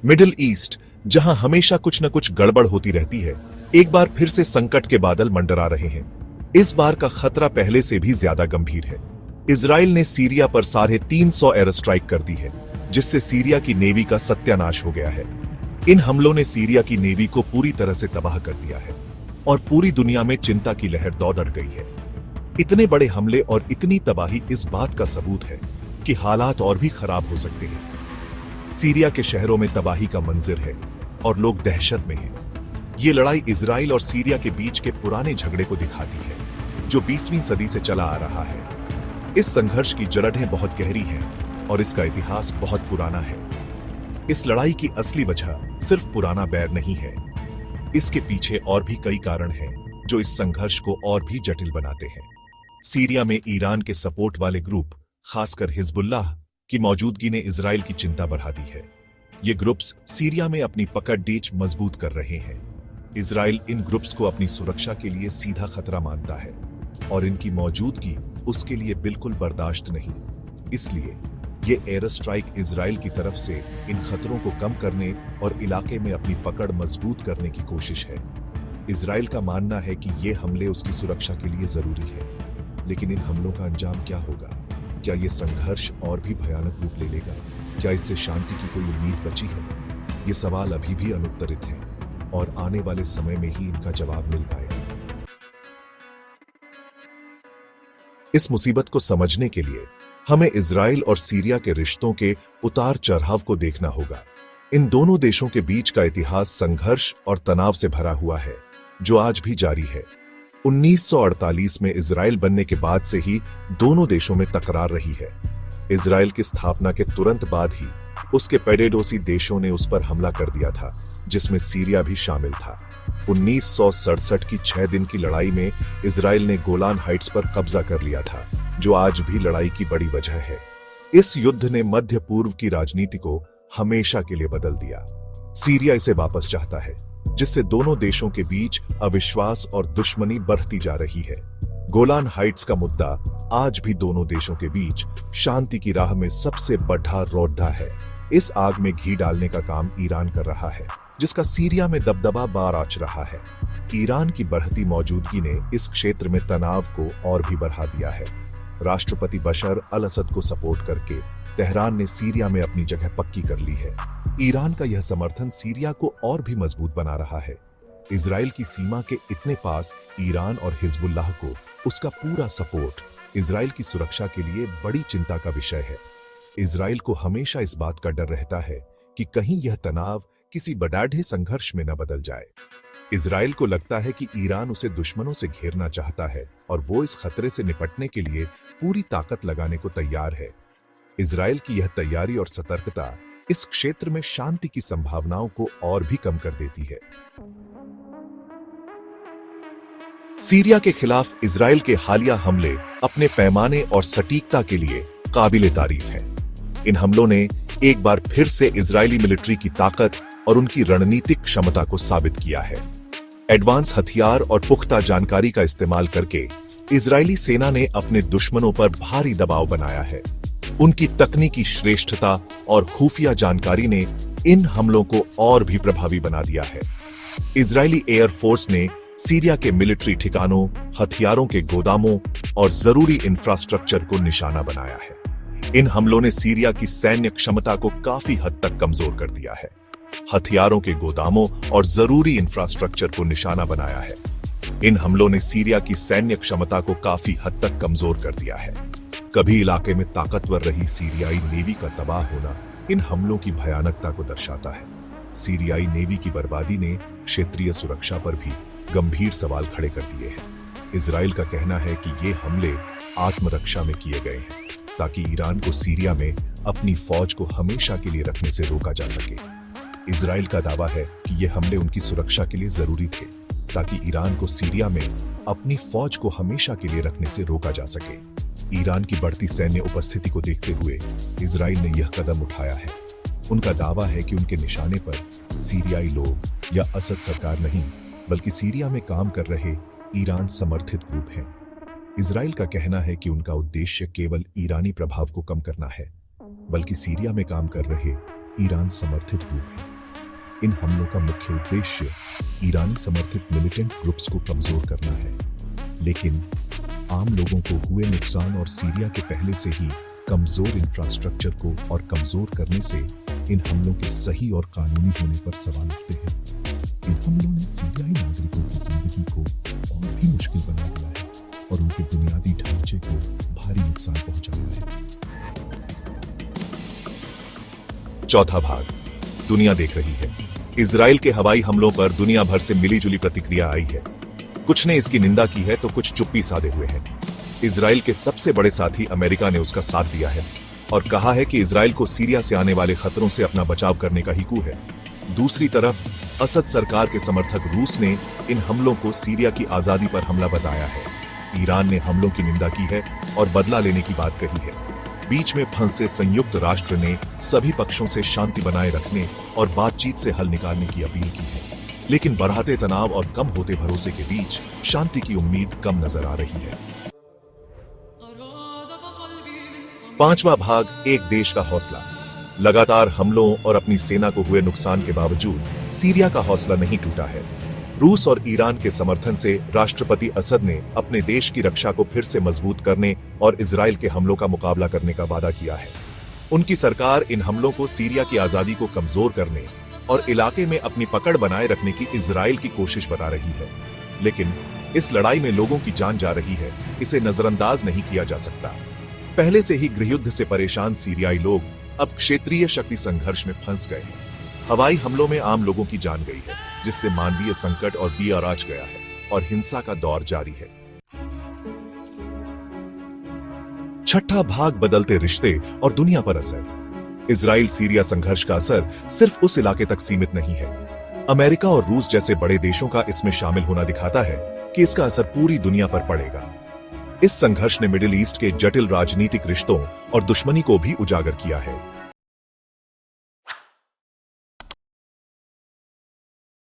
Middle east, जहां हमेशा कुछ न कुछ गड़बड़ होती रहती है, एक बार फिर से संकट के बादल मंडरा रहे हैं। इस बार का खतरा पहले से भी ज्यादा गंभीर है। इजराइल ने सीरिया पर 350 एयर स्ट्राइक कर दी है, जिससे सीरिया की नेवी का सत्यानाश हो गया है। इन हमलों ने सीरिया की नेवी को पूरी तरह से तबाह कर दिया है और पूरी दुनिया में चिंता की लहर दौड़ गई है। इतने बड़े हमले और इतनी तबाही इस बात का सबूत है कि हालात और भी खराब हो सकते हैं। सीरिया के शहरों में तबाही का मंजिर है और लोग दहशत में हैं। ये लड़ाई इजराइल और सीरिया के बीच के पुराने झगड़े को दिखाती है, जो 20वीं सदी से चला आ रहा है। इस संघर्ष की जड़ें बहुत गहरी हैं और इसका इतिहास बहुत पुराना है। इस लड़ाई की असली वजह सिर्फ पुराना बैर नहीं है। इसके पीछे और भी कई कारण हैं जो इस संघर्ष को और भी जटिल बनाते हैं। सीरिया में ईरान के सपोर्ट वाले ग्रुप, खासकर हिजबुल्लाह की मौजूदगी ने इजराइल की चिंता बढ़ा दी है। ये ग्रुप्स सीरिया में अपनी पकड़ डीच मजबूत कर रहे हैं। इजराइल इन ग्रुप्स को अपनी सुरक्षा के लिए सीधा खतरा मानता है और इनकी मौजूदगी उसके लिए बिल्कुल बर्दाश्त नहीं। इसलिए ये एयर स्ट्राइक इजराइल की तरफ से इन खतरों को कम करने और इलाके में अपनी पकड़ मजबूत करने की कोशिश है। इजराइल का मानना है कि ये हमले उसकी सुरक्षा के लिए जरूरी है, लेकिन इन हमलों का अंजाम क्या होगा? क्या ये संघर्ष और भी भयानक रूप ले लेगा? क्या इससे शांति की कोई उम्मीद बची है? ये सवाल अभी भी अनुत्तरित हैं और आने वाले समय में ही इनका जवाब मिल पाएगा। इस मुसीबत को समझने के लिए हमें इजराइल और सीरिया के रिश्तों के उतार चढ़ाव को देखना होगा। इन दोनों देशों के बीच का इतिहास संघर्ष और तनाव से भरा हुआ है, जो आज भी जारी है। 1948 में इजराइल बनने के बाद से ही दोनों देशों में तकरार रही है। इजराइल की स्थापना के तुरंत बाद ही उसके पेडेडोसी देशों ने उस पर हमला कर दिया था, जिसमें सीरिया भी शामिल था। 1967 की 6 दिन की लड़ाई में इजराइल ने गोलान हाइट्स पर कब्जा कर लिया था, जो आज भी लड़ाई की बड़ी वजह है। इस युद्ध ने मध्य पूर्व की राजनीति को हमेशा के लिए बदल दिया। सीरिया इसे वापस चाहता है, जिससे दोनों देशों के बीच अविश्वास और दुश्मनी बढ़ती जा रही है। गोलान हाइट्स का मुद्दा आज भी दोनों देशों के बीच शांति की राह में सबसे बड़ा रोड़ा है। इस आग में घी डालने का काम ईरान कर रहा है, जिसका सीरिया में दबदबा बार आच रहा है। ईरान की बढ़ती मौजूदगी ने इस क्षेत्र में तनाव को और भी बढ़ा दिया है। राष्ट्रपति बशर अल असद को सपोर्ट करके तेहरान ने सीरिया में अपनी जगह पक्की कर ली है। ईरान का यह समर्थन सीरिया को और भी मजबूत बना रहा है। इजराइल की सीमा के इतने पास ईरान और हिजबुल्लाह को उसका पूरा सपोर्ट इजराइल की सुरक्षा के लिए बड़ी चिंता का विषय है। इजराइल को हमेशा इस बात का डर रहता है कि कहीं यह तनाव किसी बड़ाढे संघर्ष में न बदल जाए। इजराइल को लगता है कि ईरान उसे दुश्मनों से घेरना चाहता है और वो इस खतरे से निपटने के लिए पूरी ताकत लगाने को तैयार है। इजराइल की यह तैयारी और सतर्कता इस क्षेत्र में शांति की संभावनाओं को और भी कम कर देती है। सीरिया के खिलाफ इजराइल के हालिया हमले अपने पैमाने और सटीकता के लिए काबिले तारीफ हैं। इन हमलों ने एक बार फिर से इजरायली मिलिट्री की ताकत और उनकी रणनीतिक क्षमता को साबित किया है। एडवांस हथियार और पुख्ता जानकारी का इस्तेमाल करके इजरायली सेना ने अपने दुश्मनों पर भारी दबाव बनाया है। उनकी तकनीकी श्रेष्ठता और खुफिया जानकारी ने इन हमलों को और भी प्रभावी बना दिया है। इजरायली एयरफोर्स ने सीरिया के मिलिट्री ठिकानों, हथियारों के गोदामों और जरूरी इंफ्रास्ट्रक्चर को निशाना बनाया है। इन हमलों ने सीरिया की सैन्य क्षमता को काफी हद तक कमजोर कर दिया है। हथियारों के गोदामों और जरूरी इंफ्रास्ट्रक्चर को निशाना बनाया है। इन हमलों ने सीरिया की सैन्य क्षमता को काफी हद तक कमजोर कर दिया है। कभी इलाके में ताकतवर रही सीरियाई नेवी का तबाह होना इन हमलों की भयानकता को दर्शाता है। सीरियाई नेवी की बर्बादी ने क्षेत्रीय सुरक्षा पर भी गंभीर सवाल खड़े कर दिए हैं। इजराइल का कहना है कि ये हमले आत्मरक्षा में किए गए हैं, ताकि ईरान को सीरिया में अपनी फौज को हमेशा के लिए रखने से रोका जा सके। इजराइल का दावा है कि ये हमले उनकी सुरक्षा के लिए जरूरी थे, ताकि ईरान को सीरिया में अपनी फौज को हमेशा के लिए रखने से रोका जा सके। ईरान की बढ़ती सैन्य उपस्थिति को देखते हुए इजराइल ने यह कदम उठाया है। उनका दावा है कि उनके निशाने पर सीरियाई लोग या असद सरकार नहीं, बल्कि सीरिया में काम कर रहे ईरान समर्थित ग्रुप हैं। इजराइल का कहना है कि उनका उद्देश्य केवल ईरानी प्रभाव को कम करना है, बल्कि सीरिया में काम कर रहे ईरान समर्थित ग्रुप हैं। इन हमलों का मुख्य उद्देश्य ईरानी समर्थित मिलिटेंट ग्रुप्स को कमजोर करना है, लेकिन आम लोगों को हुए नुकसान और सीरिया के पहले से ही कमजोर इंफ्रास्ट्रक्चर को और कमजोर करने से इन हमलों के सही और कानूनी होने पर सवाल उठते हैं। इन हमलों ने सीरियाई नागरिकों की जिंदगी को और भी मुश्किल बना दिया है और उनके बुनियादी ढांचे को भारी नुकसान पहुंचाया है। चौथा भाग, दुनिया देख रही है। इजराइल के हवाई हमलों पर दुनिया भर से मिलीजुली प्रतिक्रिया आई है। कुछ ने इसकी निंदा की है तो कुछ चुप्पी साधे हुए हैं। इजराइल के सबसे बड़े साथी अमेरिका ने उसका साथ दिया है और कहा है कि इजराइल को सीरिया से आने वाले खतरों से अपना बचाव करने का ही है। दूसरी तरफ असद सरकार के समर्थक रूस ने इन हमलों को सीरिया की आजादी पर हमला बताया है। ईरान ने हमलों की निंदा की है और बदला लेने की बात कही है। बीच में फंसे संयुक्त राष्ट्र ने सभी पक्षों से शांति बनाए रखने और बातचीत से हल निकालने की अपील की है, लेकिन बढ़ाते तनाव और कम होते भरोसे के बीच शांति की उम्मीद कम नजर आ रही है। पांचवा भाग, एक देश का हौसला। लगातार हमलों और अपनी सेना को हुए नुकसान के बावजूद सीरिया का हौसला नहीं टूटा है। रूस और ईरान के समर्थन से राष्ट्रपति असद ने अपने देश की रक्षा को फिर से मजबूत करने और इजराइल के हमलों का मुकाबला करने का वादा किया है। उनकी सरकार इन हमलों को सीरिया की आजादी को कमजोर करने और इलाके में अपनी पकड़ बनाए रखने की इजराइल की कोशिश बता रही है, लेकिन इस लड़ाई में लोगों की जान जा रही है, इसे नजरअंदाज नहीं किया जा सकता। पहले से ही गृहयुद्ध से परेशान सीरियाई लोग अब क्षेत्रीय शक्ति संघर्ष में फंस गए हैं। हवाई हमलों में आम लोगों की जान गई है, जिससे मानवीय संकट और भी आराज गया है और हिंसा का दौर जारी है। छठा भाग, बदलते रिश्ते और दुनिया पर असर। इजराइल सीरिया संघर्ष का असर सिर्फ उस इलाके तक सीमित नहीं है। अमेरिका और रूस जैसे बड़े देशों का इसमें शामिल होना दिखाता है कि इसका असर पूरी दुनिया पर पड़ेगा। इस संघर्ष ने मिडिल ईस्ट के जटिल राजनीतिक रिश्तों और दुश्मनी को भी उजागर किया है।